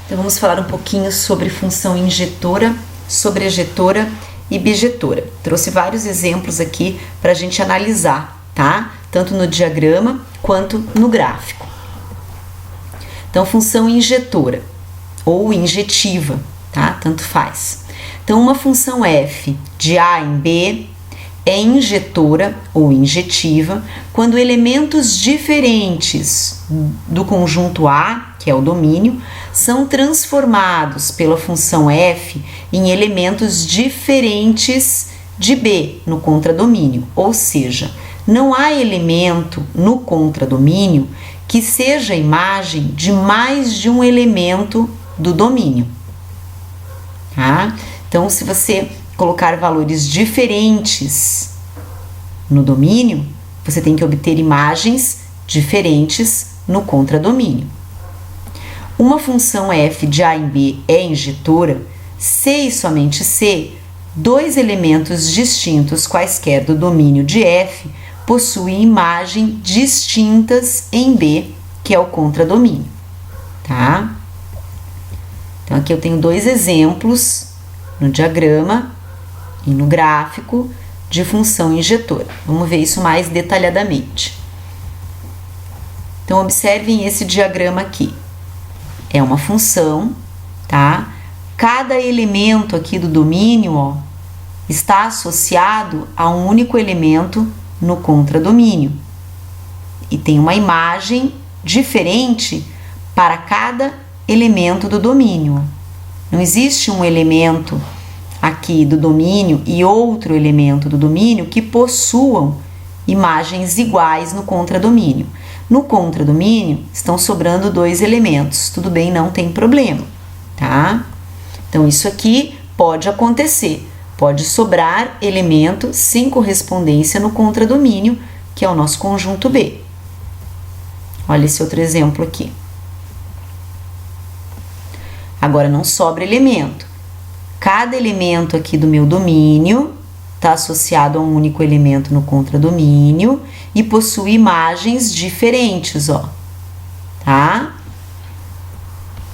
Então vamos falar um pouquinho sobre função injetora, sobrejetora e bijetora. Trouxe vários exemplos aqui para a gente analisar, tá? Tanto no diagrama quanto no gráfico. Então, função injetora ou injetiva, tá? Tanto faz. Então, uma função f de A em B é injetora ou injetiva quando elementos diferentes do conjunto A, que é o domínio, são transformados pela função f em elementos diferentes de B no contradomínio, ou seja, não há elemento no contradomínio que seja imagem de mais de um elemento do domínio, tá? Então, se você colocar valores diferentes no domínio, você tem que obter imagens diferentes no contradomínio. Uma função f de A em B é injetora se e somente se dois elementos distintos quaisquer do domínio de f possuem imagem distintas em B, que é o contradomínio, tá? Então, aqui eu tenho dois exemplos no diagrama e no gráfico de função injetora. Vamos ver isso mais detalhadamente. Então, observem esse diagrama aqui. É uma função, tá? Cada elemento aqui do domínio, ó, está associado a um único elemento no contradomínio. E tem uma imagem diferente para cada elemento do domínio. Não existe um elemento aqui do domínio e outro elemento do domínio que possuam imagens iguais no contradomínio. No contradomínio estão sobrando dois elementos, tudo bem, não tem problema, tá? Então isso aqui pode acontecer, pode sobrar elemento sem correspondência no contradomínio, que é o nosso conjunto B. Olha esse outro exemplo aqui. Agora não sobra elemento. Cada elemento aqui do meu domínio está associado a um único elemento no contradomínio e possui imagens diferentes, ó, tá?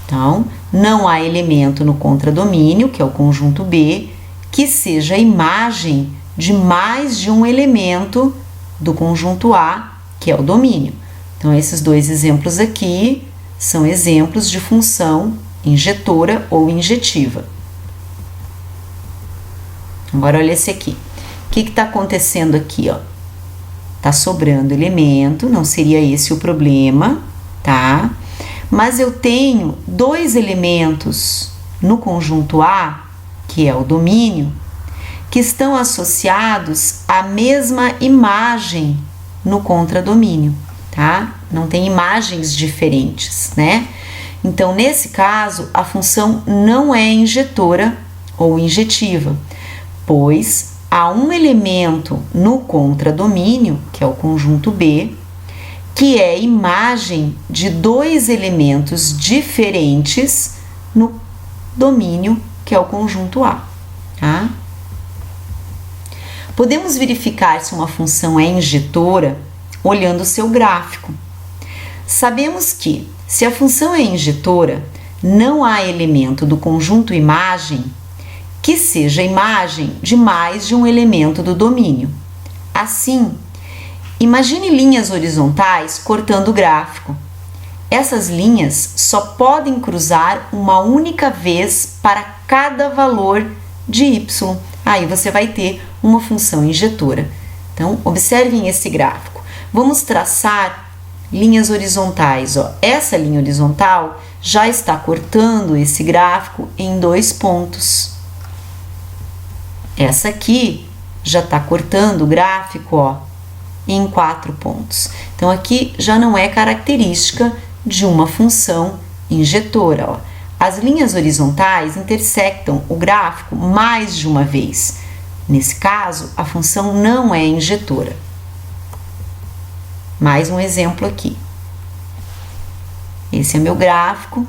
Então, não há elemento no contradomínio, que é o conjunto B, que seja imagem de mais de um elemento do conjunto A, que é o domínio. Então, esses dois exemplos aqui são exemplos de função injetora ou injetiva. Agora, olha esse aqui. O que está acontecendo aqui, ó? Tá sobrando elemento, não seria esse o problema, tá? Mas eu tenho dois elementos no conjunto A, que é o domínio, que estão associados à mesma imagem no contradomínio, tá? Não tem imagens diferentes, né? Então, nesse caso, a função não é injetora ou injetiva, pois há um elemento no contradomínio, que é o conjunto B, que é imagem de dois elementos diferentes no domínio, que é o conjunto A, tá? Podemos verificar se uma função é injetora olhando o seu gráfico. Sabemos que, se a função é injetora, não há elemento do conjunto imagem que seja imagem de mais de um elemento do domínio. Assim, imagine linhas horizontais cortando o gráfico. Essas linhas só podem cruzar uma única vez para cada valor de y. Aí você vai ter uma função injetora. Então, observem esse gráfico. Vamos traçar linhas horizontais, ó. Essa linha horizontal já está cortando esse gráfico em 2 pontos. Essa aqui já está cortando o gráfico, ó, em 4 pontos. Então, aqui já não é característica de uma função injetora, ó. As linhas horizontais intersectam o gráfico mais de uma vez. Nesse caso, a função não é injetora. Mais um exemplo aqui. Esse é meu gráfico,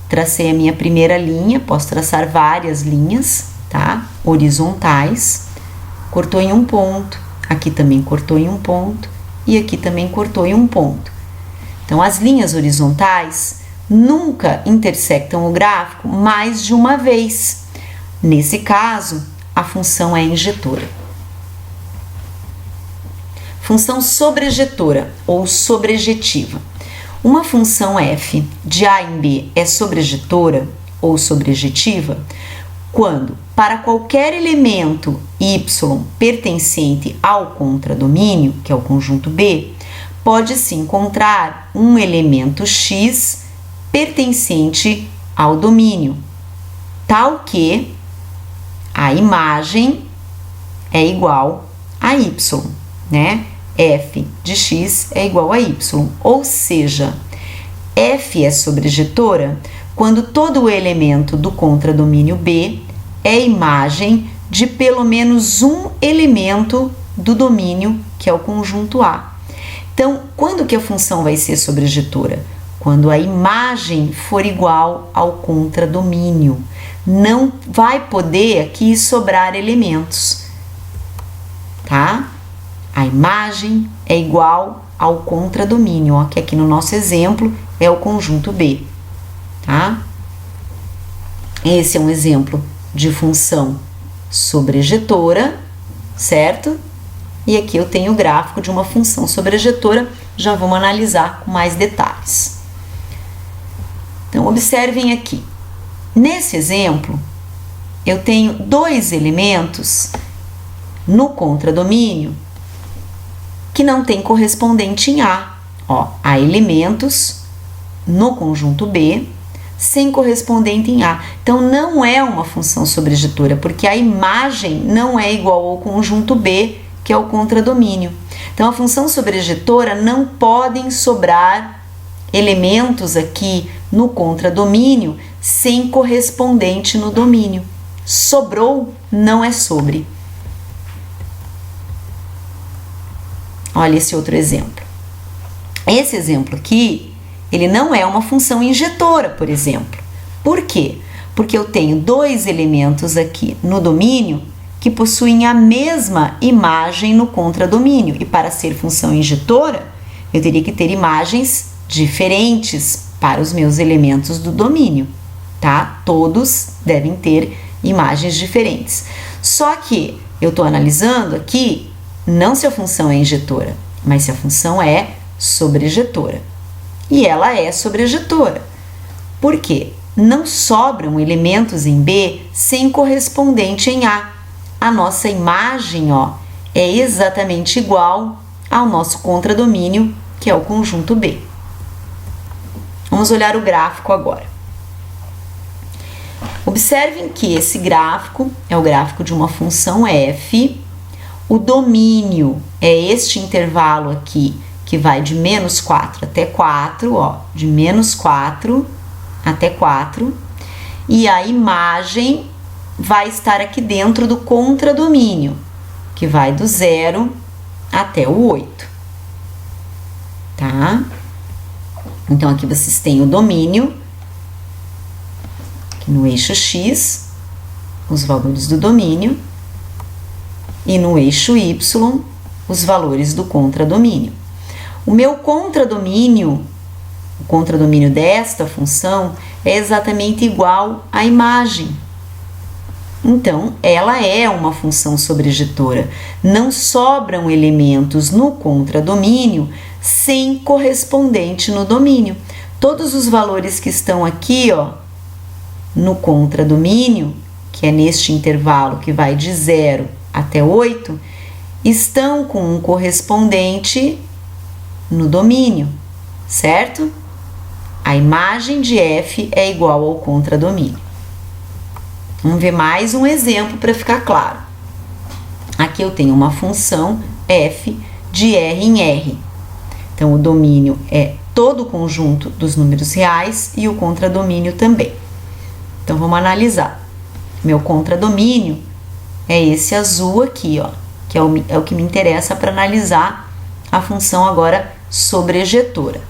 tracei a minha primeira linha, posso traçar várias linhas, tá? Horizontais, cortou em um ponto, aqui também cortou em um ponto e aqui também cortou em um ponto. Então, as linhas horizontais nunca intersectam o gráfico mais de uma vez. Nesse caso, a função é injetora. Função sobrejetora ou sobrejetiva. Uma função f de A em B é sobrejetora ou sobrejetiva quando, para qualquer elemento y pertencente ao contradomínio, que é o conjunto B, pode-se encontrar um elemento x pertencente ao domínio, tal que a imagem é igual a y, né? F de x é igual a y, ou seja, f é sobrejetora quando todo o elemento do contradomínio B é imagem de pelo menos um elemento do domínio, que é o conjunto A. Então, quando que a função vai ser sobrejetora? Quando a imagem for igual ao contradomínio. Não vai poder aqui sobrar elementos, tá? A imagem é igual ao contradomínio, ó, que aqui no nosso exemplo é o conjunto B, tá? Esse é um exemplo de função sobrejetora, certo? E aqui eu tenho o gráfico de uma função sobrejetora, já vamos analisar com mais detalhes. Então, observem aqui. Nesse exemplo, eu tenho dois elementos no contradomínio que não tem correspondente em A. Ó, há elementos no conjunto B sem correspondente em A. Então, não é uma função sobrejetora, porque a imagem não é igual ao conjunto B, que é o contradomínio. Então, a função sobrejetora não podem sobrar elementos aqui no contradomínio sem correspondente no domínio. Sobrou, não é sobre. Olha esse outro exemplo. Esse exemplo aqui, ele não é uma função injetora, por exemplo. Por quê? Porque eu tenho dois elementos aqui no domínio que possuem a mesma imagem no contradomínio. E para ser função injetora, eu teria que ter imagens diferentes para os meus elementos do domínio, tá? Todos devem ter imagens diferentes. Só que eu estou analisando aqui não se a função é injetora, mas se a função é sobrejetora. E ela é sobrejetora. Por quê? Não sobram elementos em B sem correspondente em A. A nossa imagem, ó, é exatamente igual ao nosso contradomínio, que é o conjunto B. Vamos olhar o gráfico agora. Observem que esse gráfico é o gráfico de uma função f. O domínio é este intervalo aqui, que vai de menos 4 até 4, ó, de menos 4 até 4. E a imagem vai estar aqui dentro do contradomínio, que vai do 0 até o 8, tá? Então, aqui vocês têm o domínio, aqui no eixo X, os valores do domínio, e no eixo Y, os valores do contradomínio. O meu contradomínio, o contradomínio desta função, é exatamente igual à imagem. Então, ela é uma função sobrejetora. Não sobram elementos no contradomínio sem correspondente no domínio. Todos os valores que estão aqui, ó, no contradomínio, que é neste intervalo que vai de 0 até 8, estão com um correspondente no domínio, certo? A imagem de f é igual ao contradomínio. Vamos ver mais um exemplo para ficar claro. Aqui eu tenho uma função f de R em R. Então, o domínio é todo o conjunto dos números reais e o contradomínio também. Então, vamos analisar. Meu contradomínio é esse azul aqui, ó, que é o que me interessa para analisar a função agora sobrejetora.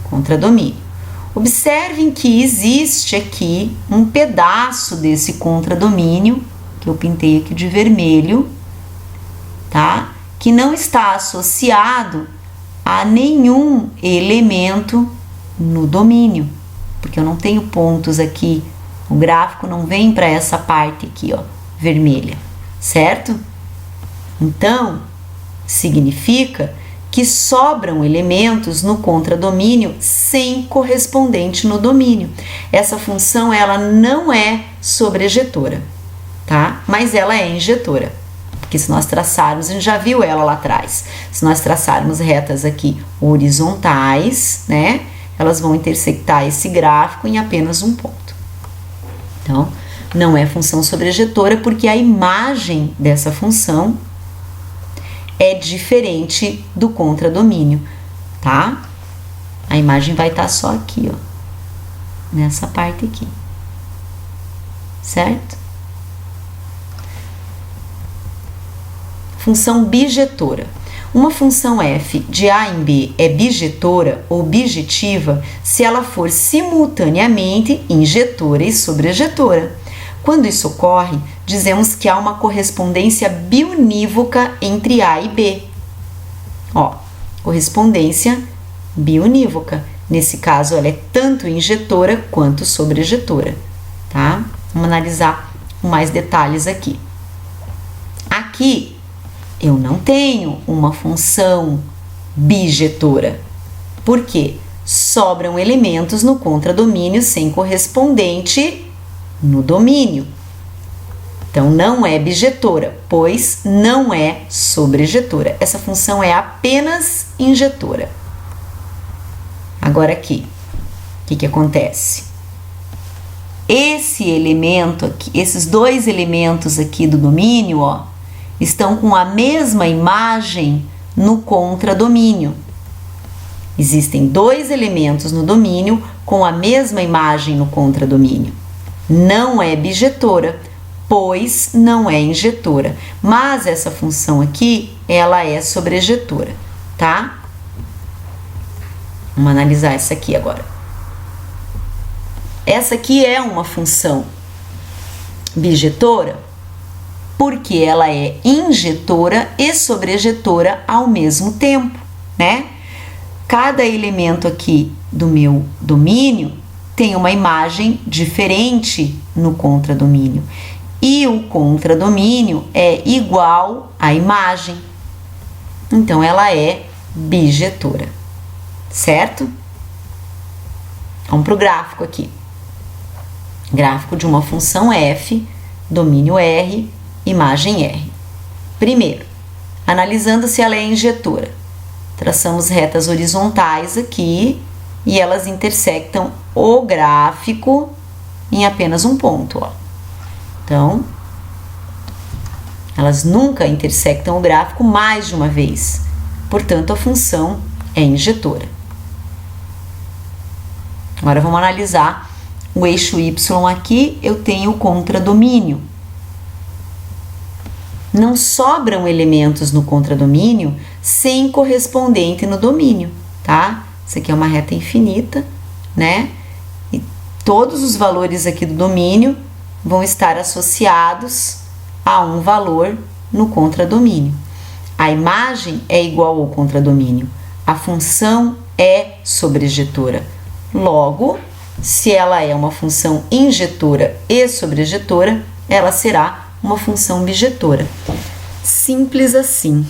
Contradomínio. Observem que existe aqui um pedaço desse contradomínio, que eu pintei aqui de vermelho, tá? Que não está associado a nenhum elemento no domínio, porque eu não tenho pontos aqui, o gráfico não vem para essa parte aqui, ó, vermelha, certo? Então, significa que sobram elementos no contradomínio sem correspondente no domínio. Essa função, ela não é sobrejetora, tá? Mas ela é injetora. Porque se nós traçarmos, a gente já viu ela lá atrás, se nós traçarmos retas aqui horizontais, né? Elas vão intersectar esse gráfico em apenas um ponto. Então, não é função sobrejetora porque a imagem dessa função é diferente do contradomínio, tá? A imagem vai estar só aqui, ó, nessa parte aqui, certo? Função bijetora. Uma função f de A em B é bijetora ou bijetiva se ela for simultaneamente injetora e sobrejetora. Quando isso ocorre, dizemos que há uma correspondência biunívoca entre A e B. Ó, correspondência biunívoca. Nesse caso, ela é tanto injetora quanto sobrejetora, tá? Vamos analisar com mais detalhes aqui. Aqui, eu não tenho uma função bijetora. Por quê? Sobram elementos no contradomínio sem correspondente no domínio. Então, não é bijetora, pois não é sobrejetora. Essa função é apenas injetora. Agora aqui, o que acontece? Esse elemento aqui, esses dois elementos aqui do domínio, ó, estão com a mesma imagem no contradomínio. Existem dois elementos no domínio com a mesma imagem no contradomínio. Não é bijetora, pois não é injetora. Mas essa função aqui, ela é sobrejetora, tá? Vamos analisar essa aqui agora. Essa aqui é uma função bijetora porque ela é injetora e sobrejetora ao mesmo tempo, né? Cada elemento aqui do meu domínio tem uma imagem diferente no contradomínio. E o contradomínio é igual à imagem. Então, ela é bijetora, certo? Vamos para o gráfico aqui. Gráfico de uma função f, domínio R, imagem R. Primeiro, analisando se ela é injetora. Traçamos retas horizontais aqui e elas intersectam o gráfico em apenas um ponto, ó. Então, elas nunca intersectam o gráfico mais de uma vez. Portanto, a função é injetora. Agora, vamos analisar o eixo Y aqui. Eu tenho o contradomínio. Não sobram elementos no contradomínio sem correspondente no domínio, tá? Isso aqui é uma reta infinita, né? E todos os valores aqui do domínio vão estar associados a um valor no contradomínio. A imagem é igual ao contradomínio. A função é sobrejetora. Logo, se ela é uma função injetora e sobrejetora, ela será uma função bijetora. Simples assim.